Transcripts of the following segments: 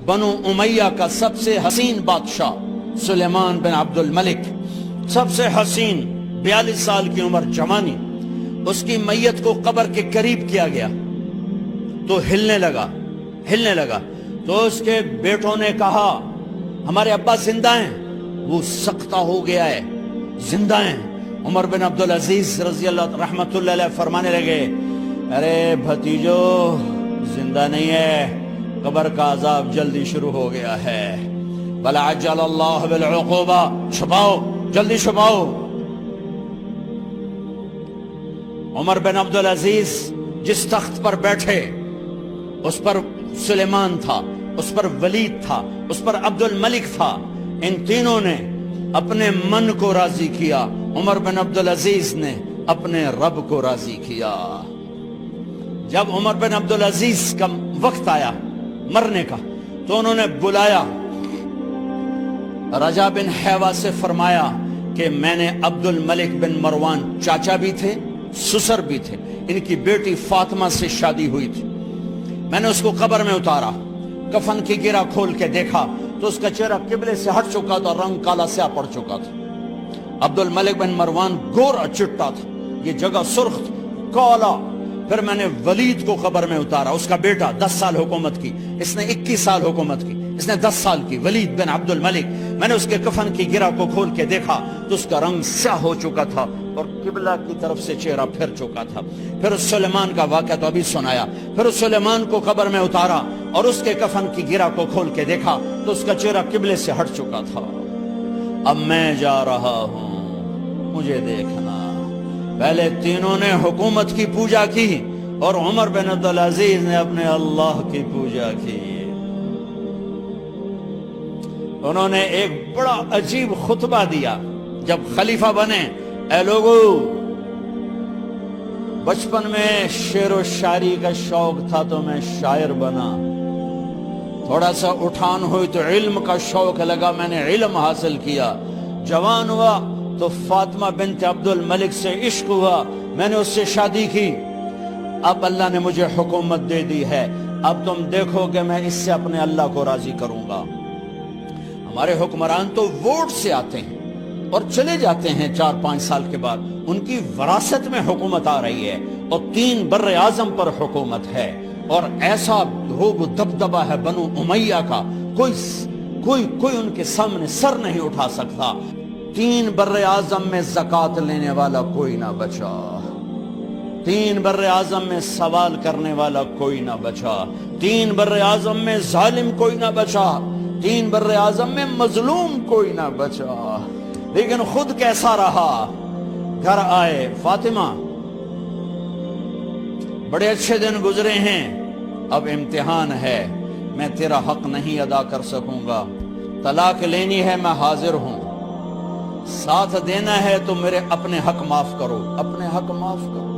بنو امیہ کا سب سے حسین بادشاہ سلیمان بن عبد الملک، سب سے حسین، 42 سال کی عمر، جوانی، اس کی میت کو قبر کے قریب کیا گیا تو ہلنے لگا تو اس کے بیٹوں نے کہا ہمارے ابا زندہ ہیں، وہ سختہ ہو گیا ہے، زندہ ہیں۔ عمر بن عبدالعزیز رضی اللہ رحمت اللہ علیہ فرمانے لگے ارے بھتیجو زندہ نہیں ہے، قبر کا عذاب جلدی شروع ہو گیا ہے، بل عجل اللہ بالعقوبہ، چھپاؤ، جلدی چھپاؤ۔ عمر بن عبدالعزیز جس تخت پر بیٹھے اس پر سلیمان تھا، اس پر ولید تھا، اس پر عبد الملک تھا، ان تینوں نے اپنے من کو راضی کیا، عمر بن عبدالعزیز نے اپنے رب کو راضی کیا۔ جب عمر بن عبدالعزیز کا وقت آیا مرنے کا تو انہوں نے بلایا رجا بن حیوہ سے، فرمایا کہ میں نے عبد الملک بن مروان، چاچا بھی تھے سسر بھی تھے، ان کی بیٹی فاطمہ سے شادی ہوئی تھی، میں نے اس کو قبر میں اتارا، کفن کی گرہ کھول کے دیکھا تو اس کا چہرہ قبلے سے ہٹ چکا تھا، رنگ کالا سیاہ پڑ چکا تھا۔ عبد الملک بن مروان گورا چٹا تھا، یہ جگہ سرخ تھی، کالا۔ پھر میں نے ولید کو قبر میں اتارا، اس کا بیٹا 10 سال حکومت کی، اس نے 21 سال حکومت کی، اس نے 10 سال کی، ولید بن عبد الملک۔ میں نے اس کے کفن کی گرہ کو کھول کے دیکھا تو اس کا رنگ سیاہ ہو چکا تھا اور قبلہ کی طرف سے چہرہ پھر چکا تھا۔ پھر اس سلیمان کا واقعہ تو ابھی سنایا، پھر اس سلیمان کو قبر میں اتارا اور اس کے کفن کی گرہ کو کھول کے دیکھا تو اس کا چہرہ قبلے سے ہٹ چکا تھا۔ اب میں جا رہا ہوں، مجھے دیکھنا۔ پہلے تینوں نے حکومت کی پوجا کی اور عمر بن عبدالعزیز نے اپنے اللہ کی پوجا کی۔ انہوں نے ایک بڑا عجیب خطبہ دیا جب خلیفہ بنے، اے لوگو، بچپن میں شعر و شاعری کا شوق تھا تو میں شاعر بنا، تھوڑا سا اٹھان ہوئی تو علم کا شوق لگا، میں نے علم حاصل کیا، جوان ہوا تو فاطمہ بنت عبد الملک سے عشق ہوا، میں نے اس سے شادی کی، اب اللہ نے مجھے حکومت دے دی ہے، اب تم دیکھو کہ میں اس سے اپنے اللہ کو راضی کروں گا۔ ہمارے حکمران تو ووٹ سے آتے ہیں اور چلے جاتے ہیں 4-5 سال کے بعد، ان کی وراثت میں حکومت آ رہی ہے اور 3 بر اعظم پر حکومت ہے، اور ایسا روب دبدبہ ہے بنو امیہ کا، کوئی ان کے سامنے سر نہیں اٹھا سکتا۔ 3 بر اعظم میں زکوٰۃ لینے والا کوئی نہ بچا، 3 بر اعظم میں سوال کرنے والا کوئی نہ بچا، 3 بر اعظم میں ظالم کوئی نہ بچا، 3 بر اعظم میں مظلوم کوئی نہ بچا۔ لیکن خود کیسا رہا؟ گھر آئے، فاطمہ بڑے اچھے دن گزرے ہیں، اب امتحان ہے، میں تیرا حق نہیں ادا کر سکوں گا، طلاق لینی ہے میں حاضر ہوں، ساتھ دینا ہے تو میرے اپنے حق معاف کرو، اپنے حق معاف کرو۔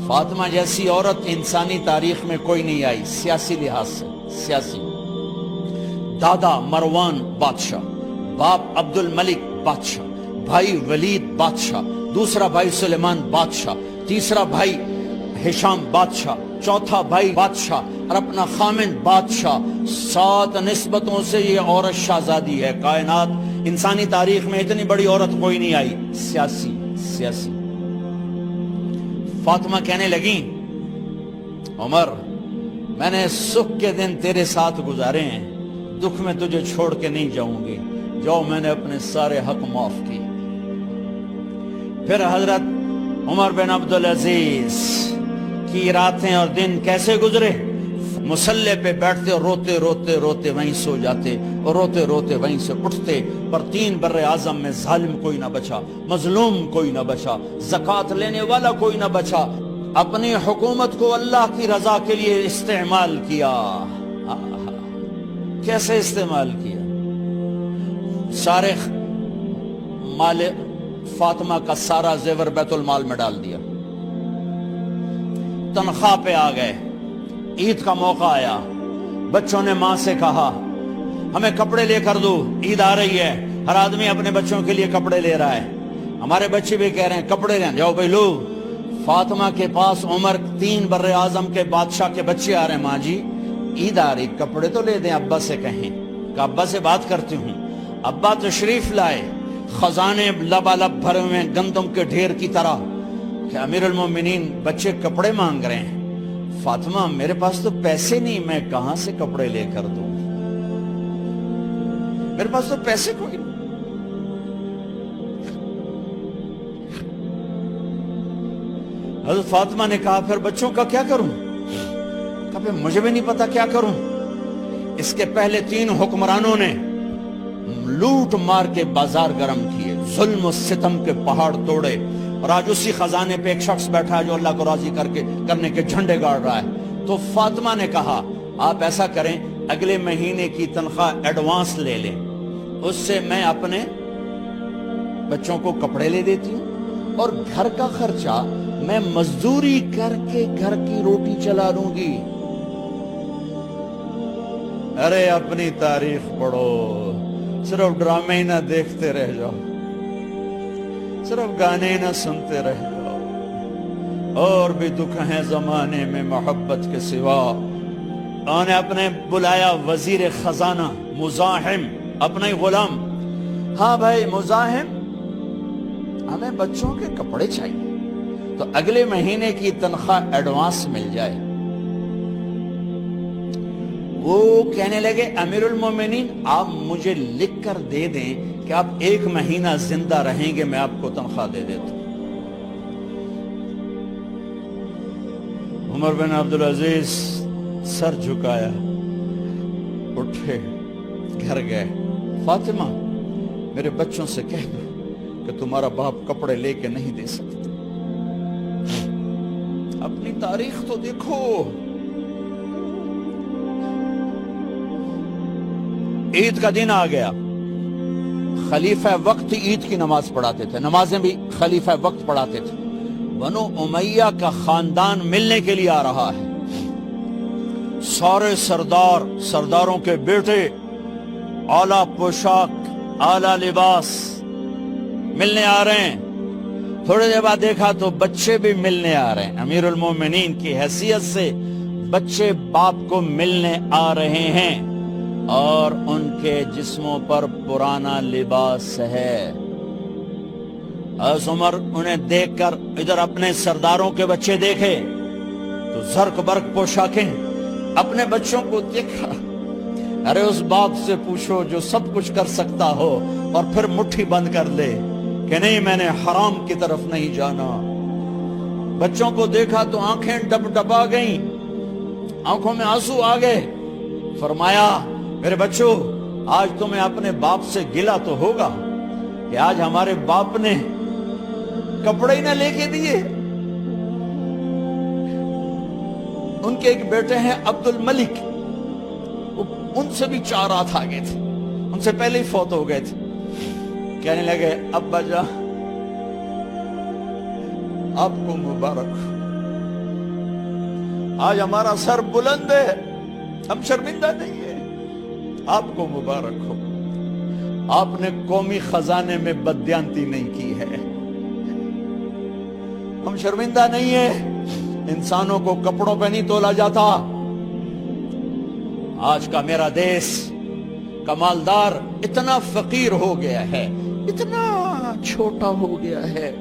فاطمہ جیسی عورت انسانی تاریخ میں کوئی نہیں آئی، سیاسی لحاظ سے، سیاسی۔ دادا مروان بادشاہ، باپ عبد الملک بادشاہ، بھائی ولید بادشاہ، دوسرا بھائی سلیمان بادشاہ، تیسرا بھائی ہشام بادشاہ، چوتھا بھائی بادشاہ اور اپنا خامن بادشاہ، 7 نسبتوں سے یہ عورت شہزادی ہے۔ کائنات انسانی تاریخ میں اتنی بڑی عورت کوئی نہیں آئی، سیاسی۔ فاطمہ کہنے لگیں عمر، میں نے سکھ کے دن تیرے ساتھ گزارے ہیں، دکھ میں تجھے چھوڑ کے نہیں جاؤں گی، جو میں نے اپنے سارے حق معاف کیے۔ پھر حضرت عمر بن عبدالعزیز کی راتیں اور دن کیسے گزرے؟ مسلح پہ بیٹھتے اور روتے وہیں سو جاتے اور روتے وہیں سے اٹھتے، پر 3 بر اعظم میں ظالم کوئی نہ بچا، مظلوم کوئی نہ بچا، زکوٰۃ لینے والا کوئی نہ بچا، اپنی حکومت کو اللہ کی رضا کے لیے استعمال کیا۔ کیسے استعمال کیا؟ سارے مال فاطمہ کا سارا زیور بیت المال میں ڈال دیا، تنخواہ پہ آ گئے، عید کا موقع آیا، بچوں نے ماں سے کہا ہمیں کپڑے لے کر دو، عید آ رہی ہے، ہر آدمی اپنے بچوں کے لیے کپڑے لے رہا ہے، ہمارے بچے بھی کہہ رہے ہیں کپڑے لیں، جاؤ بھائی لو۔ فاطمہ کے پاس عمر 3 بر اعظم کے بادشاہ کے بچے آ رہے ہیں، ماں جی عید آ رہی، کپڑے تو لے دیں، ابا سے کہیں کہ ابا سے بات کرتی ہوں۔ ابا تشریف لائے، خزانے لبالب بھرے ہوئے ہیں گندم کے ڈھیر کی طرح، کہ امیر المومنین بچے کپڑے مانگ رہے ہیں۔ فاطمہ میرے پاس تو پیسے نہیں، میں کہاں سے کپڑے لے کر دوں، میرے پاس تو پیسے کوئی نہیں۔ حضرت فاطمہ نے کہا پھر بچوں کا کیا کروں؟ کہا پھر مجھے بھی نہیں پتا کیا کروں۔ اس کے پہلے 3 حکمرانوں نے لوٹ مار کے بازار گرم کیے، ظلم و ستم کے پہاڑ توڑے، اور آج اسی خزانے پہ ایک شخص بیٹھا ہے جو اللہ کو راضی کرنے کے جھنڈے گاڑ رہا ہے۔ تو فاطمہ نے کہا آپ ایسا کریں، اگلے مہینے کی تنخواہ ایڈوانس لے لیں، اس سے میں اپنے بچوں کو کپڑے لے دیتی ہوں، اور گھر کا خرچہ میں مزدوری کر کے گھر کی روٹی چلا لوں گی۔ ارے اپنی تاریخ پڑھو، صرف ڈرامے ہی نہ دیکھتے رہ جاؤ، صرف گانے ہی نہ سنتے رہ جاؤ، اور بھی دکھ ہیں زمانے میں محبت کے سوا۔ انہوں نے اپنے بلایا وزیر خزانہ مزاحم، اپنا ہی غلام، ہاں بھائی مزاحم، ہمیں بچوں کے کپڑے چاہیے، تو اگلے مہینے کی تنخواہ ایڈوانس مل جائے۔ وہ کہنے لگے امیر المومنین آپ مجھے لکھ کر دے دیں کہ آپ 1 مہینہ زندہ رہیں گے، میں آپ کو تنخواہ دے دیتا ہوں۔ عمر بن عبدالعزیز سر جھکایا، اٹھے، گھر گئے، فاطمہ میرے بچوں سے کہہ دو کہ تمہارا باپ کپڑے لے کے نہیں دے سکتا۔ اپنی تاریخ تو دیکھو۔ عید کا دن آ گیا، خلیفہ وقت عید کی نماز پڑھاتے تھے، نمازیں بھی خلیفہ وقت پڑھاتے تھے۔ بنو امیہ کا خاندان ملنے کے لیے آ رہا ہے، سارے سرداروں کے بیٹے اعلیٰ پوشاک، اعلیٰ لباس ملنے آ رہے ہیں۔ تھوڑے دیر بعد دیکھا تو بچے بھی ملنے آ رہے ہیں، امیر المومنین کی حیثیت سے بچے باپ کو ملنے آ رہے ہیں، اور ان کے جسموں پر پرانا لباس ہے۔ حضرت عمر انہیں دیکھ کر ادھر اپنے سرداروں کے بچے دیکھے تو زرق برق پوشاکیں، اپنے بچوں کو دیکھا۔ ارے اس باپ سے پوچھو جو سب کچھ کر سکتا ہو اور پھر مٹھی بند کر لے کہ نہیں میں نے حرام کی طرف نہیں جانا۔ بچوں کو دیکھا تو آنکھیں ڈب ڈبا گئیں، آنکھوں میں آنسو آ گئے۔ فرمایا میرے بچوں آج تمہیں اپنے باپ سے گلہ تو ہوگا کہ آج ہمارے باپ نے کپڑے ہی نہ لے کے دیے۔ ان کے ایک بیٹے ہیں عبد الملک، ان سے بھی 4 ہاتھ آگے تھے، ان سے پہلے ہی فوت ہو گئے تھے۔ کہنے لگے ابا جان آپ کو مبارک، آج ہمارا سر بلند ہے، ہم شرمندہ نہیں ہیں، آپ کو مبارک ہو، آپ نے قومی خزانے میں بددیانتی نہیں کی ہے، ہم شرمندہ نہیں ہیں۔ انسانوں کو کپڑوں پہ نہیں تولا جاتا۔ آج کا میرا دیس کا مالدار اتنا فقیر ہو گیا ہے، اتنا چھوٹا ہو گیا ہے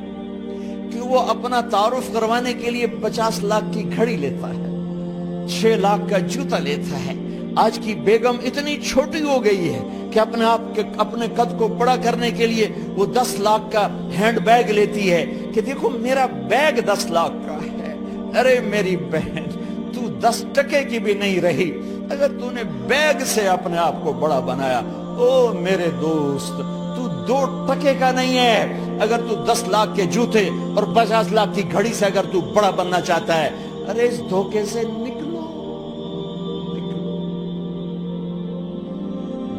کہ وہ اپنا تعارف کروانے کے لیے 50 لاکھ کی گھڑی لیتا ہے، 6 لاکھ کا جوتا لیتا ہے۔ آج کی بیگم اتنی چھوٹی ہو گئی ہے کہ اپنے قد کو بڑا کرنے کے لیے وہ 10 لاکھ کا ہینڈ بیگ لیتی ہے کہ دیکھو میرا بیگ 10 لاکھ کا ہے۔ ارے میری بہن تو 10 ٹکے کی بھی نہیں رہی اگر تو نے بیگ سے اپنے آپ کو بڑا بنایا۔ او میرے دوست تو 2 ٹکے کا نہیں ہے اگر تو 10 لاکھ کے جوتے اور 50 لاکھ کی گھڑی سے اگر تو بڑا بننا چاہتا ہے۔ ارے اس دھوکے سے نکلو۔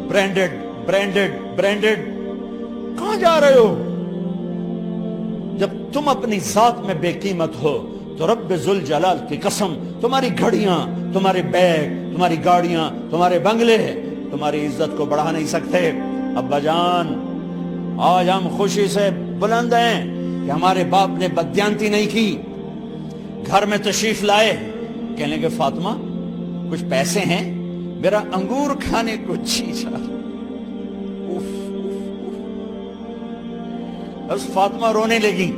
برینڈڈ کہاں جا رہے ہو؟ جب تم اپنی ذات میں بے قیمت ہو تو رب ذوالجلال کی قسم تمہاری گھڑیاں، تمہارے بیگ، تمہاری گاڑیاں، تمہارے بنگلے تمہاری عزت کو بڑھا نہیں سکتے۔ ابا جان آج ہم خوشی سے بلند ہیں کہ ہمارے باپ نے بددیانتی نہیں کی۔ گھر میں تشریف لائے، کہنے لگے فاطمہ کچھ پیسے ہیں، میرا انگور کھانے کو جی چاہ۔ بس فاطمہ رونے لگی،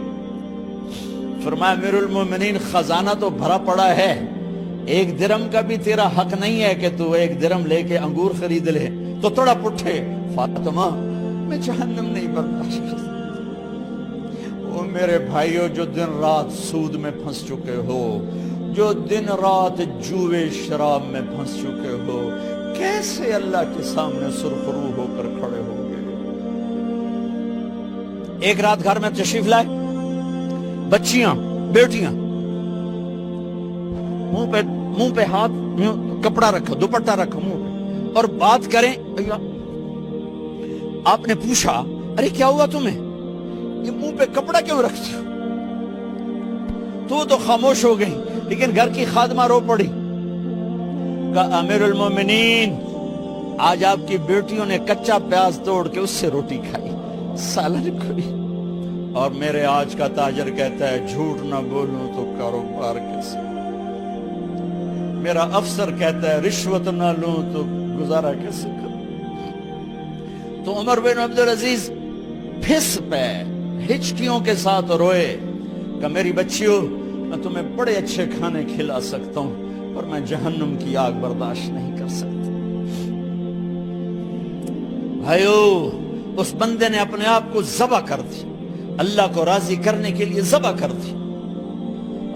فرمایا امیر المومنین خزانہ تو بھرا پڑا ہے، 1 درم کا بھی تیرا حق نہیں ہے کہ تو 1 درم لے کے انگور خرید لے۔ تو تھوڑا پٹھے، فاطمہ میں جہنم نہیں برداشت کر سکتا۔ وہ میرے بھائیو جو دن رات سود میں پھنس چکے ہو، جو دن رات جوے شراب میں پھنس چکے ہو، کیسے اللہ کے سامنے سرخرو ہو کر کھڑے ہو گے؟ ایک رات گھر میں تشریف لائے، بچیاں بیٹیاں، منہ پہ ہاتھ، کپڑا رکھو، دوپٹہ رکھو منہ پہ، اور بات کریں۔ آپ نے پوچھا ارے کیا ہوا تمہیں، یہ منہ پہ کپڑا کیوں رکھتی ہو؟ تو خاموش ہو گئی، لیکن گھر کی خادمہ رو پڑی، کہا امیر المومنین آج آپ کی بیٹیوں نے کچا پیاز توڑ کے اس سے روٹی کھائی، سالن کھائی، اور میرے آج کا تاجر کہتا ہے جھوٹ نہ بولوں تو کاروبار کیسے، میرا افسر کہتا ہے رشوت نہ لوں تو گزارا کیسے کروں۔ تو عمر بن عبدالعزیز پھس پہ ہچکیوں کے ساتھ روئے کہ میری بچیوں میں تمہیں بڑے اچھے کھانے کھلا سکتا ہوں، پر میں جہنم کی آگ برداشت نہیں کر سکتا۔ بھائیو، اس بندے نے اپنے آپ کو ذبح کر دی، اللہ کو راضی کرنے کے لیے ذبح کر دی،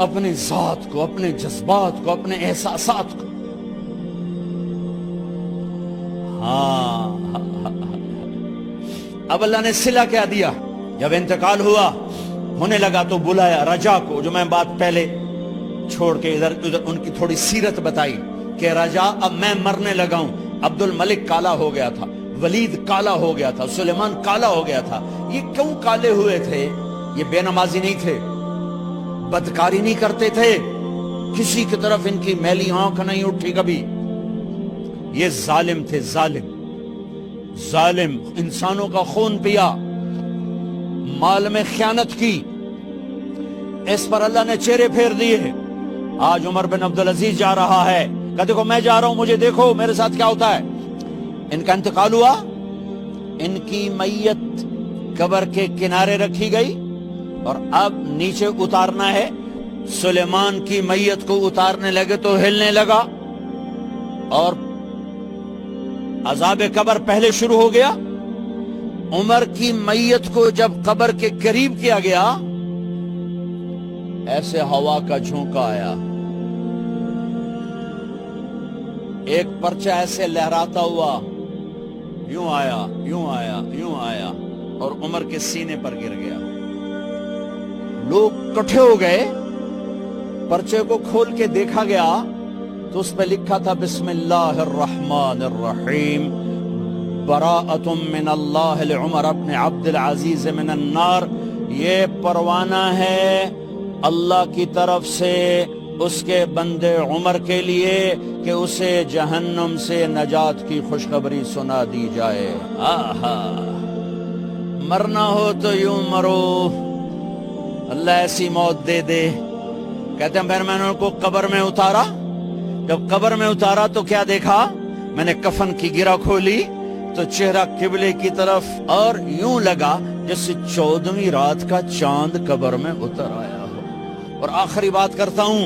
اپنی ذات کو، اپنے جذبات کو، اپنے احساسات کو۔ اب اللہ نے صلہ کیا دیا، جب انتقال ہوا ہونے لگا تو بلایا رجا کو، جو میں بات پہلے چھوڑ کے ادھر ان کی تھوڑی سیرت بتائی کہ رجا اب میں مرنے لگا ہوں۔ عبد الملک کالا ہو گیا تھا، ولید کالا ہو گیا تھا، سلیمان کالا ہو گیا تھا۔ یہ کیوں کالے ہوئے تھے؟ یہ بے نمازی نہیں تھے، بدکاری نہیں کرتے تھے، کسی کی طرف ان کی میلی آنکھ نہیں اٹھی کبھی۔ یہ ظالم تھے، ظالم، انسانوں کا خون پیا، مال میں خیانت کی، اس پر اللہ نے چہرے پھیر دیے۔ آج عمر بن عبدالعزیز جا رہا ہے کہ دیکھو میں جا رہا ہوں، مجھے دیکھو میرے ساتھ کیا ہوتا ہے۔ ان کا انتقال ہوا، ان کی میت قبر کے کنارے رکھی گئی، اور اب نیچے اتارنا ہے۔ سلیمان کی میت کو اتارنے لگے تو ہلنے لگا، اور عذاب قبر پہلے شروع ہو گیا۔ عمر کی میت کو جب قبر کے قریب کیا گیا، ایسے ہوا کا جھونکا آیا، ایک پرچہ ایسے لہراتا ہوا، یوں آیا، یوں آیا، یوں آیا، اور عمر کے سینے پر گر گیا۔ لوگ کٹھے ہو گئے، پرچے کو کھول کے دیکھا گیا تو اس پہ لکھا تھا بسم اللہ الرحمن الرحیم، براءۃ من اللہ لعمر ابن عبد العزیز من النار۔ یہ پروانہ ہے اللہ کی طرف سے اس کے بندے عمر کے لیے کہ اسے جہنم سے نجات کی خوشخبری سنا دی جائے۔ آہا، مرنا ہو تو یوں مرو، اللہ ایسی موت دے دے۔ کہتے ہیں پھر میں نے ان کو قبر میں اتارا، جب قبر میں اتارا تو کیا دیکھا؟ میں نے کفن کی گرہ کھولی تو چہرہ قبلے کی طرف، اور یوں لگا جیسے 14ویں رات کا چاند قبر میں اتر آیا ہو۔ اور آخری بات کرتا ہوں،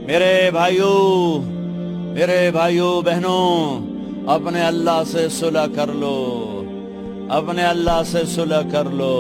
میرے بھائیوں بہنوں، اپنے اللہ سے صلح کر لو، اپنے اللہ سے صلح کر لو۔